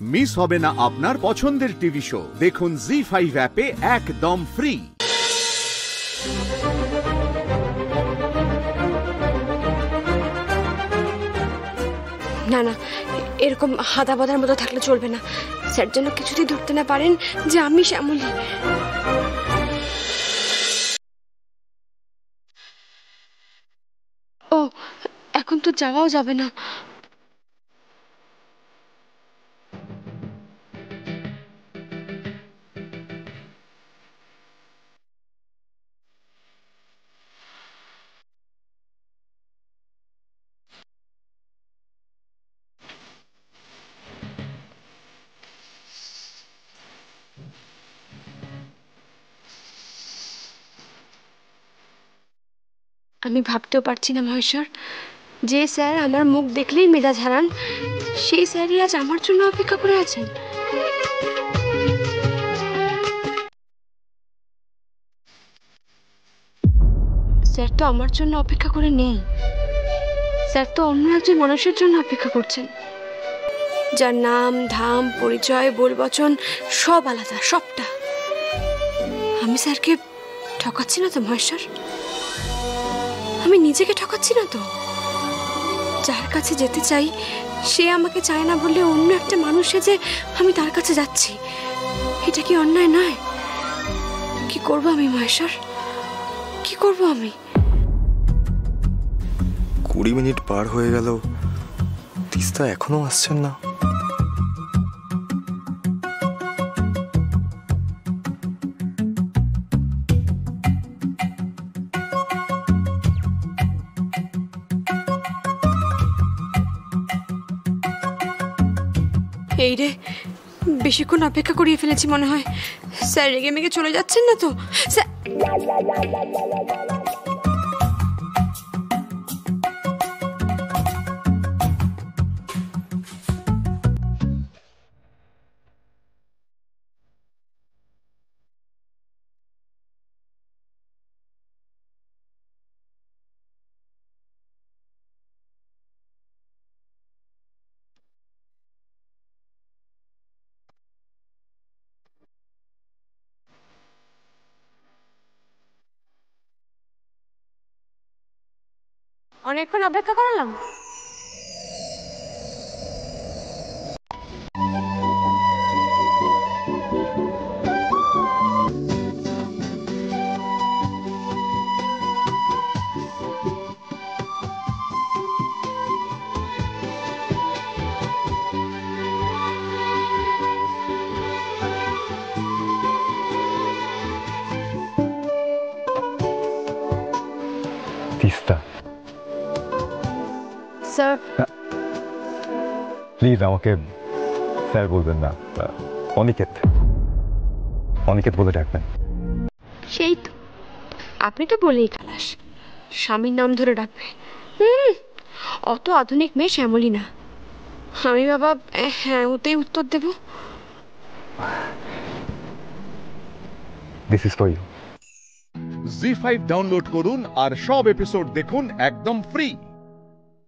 Miss হবে না আপনার পছন্দের টিভি শো। দেখুন জি5 অ্যাপে একদম ফ্রি। না না, এরকম হাদা বাদার মতো থাকলে চলবে না। স্যার যেন কিছুতেই ধরতে না পারেন যে আমি শ্যামলী। ও, এখন তো যাওয়াও যাবে না। আমি ভাবতেও পারছি না মহেশ্বর, যে স্যার আমার মুখ দেখলেই মেজাজ হারান, সেই স্যারই আজ আমার জন্য অপেক্ষা করে আছেন। স্যার তো আমার জন্য অপেক্ষা করে নেই, স্যার তো অন্য একজন মানুষের জন্য অপেক্ষা করছেন, যার নাম ধাম পরিচয় বলবচন সব আলাদা, সবটা। আমি স্যারকে ঠকাচ্ছি না তো মহেশ্বর? আমি নিজেকে ঠকাচ্ছি না তো? যার কাছে যেতে চাই সে আমাকে চায় না বললে অন্য একটা মানুষ যে আমি তার কাছে যাচ্ছি, এটা কি অন্যায় নয়? কি করব আমি মহেশ্বর, কি করব আমি? 20 মিনিট পার হয়ে গেল, তিস্তা এখনো আসছেন না। এই রে, বেশিক্ষণ অপেক্ষা করিয়ে ফেলেছি মনে হয়। স্যার রেগে মেগে চলে যাচ্ছেন না তো? স্যার, অনেকক্ষণ অপেক্ষা করালাম। তিস্তা, স্যার প্লিজ আমাকে স্যার বলবেন না, অনিকেত, অনিকেত বলে ডাকবেন। সেই তো, আপনি তো বলেই খালাস, স্বামীর নাম ধরে ডাকবে। অত আধুনিক মেয়ে শ্যামলী না আমি বাবা। হ্যাঁ ওতেই উত্তর দেব। This is for you. জি5 ডাউনলোড করুন আর সব এপিসোড দেখুন একদম ফ্রি।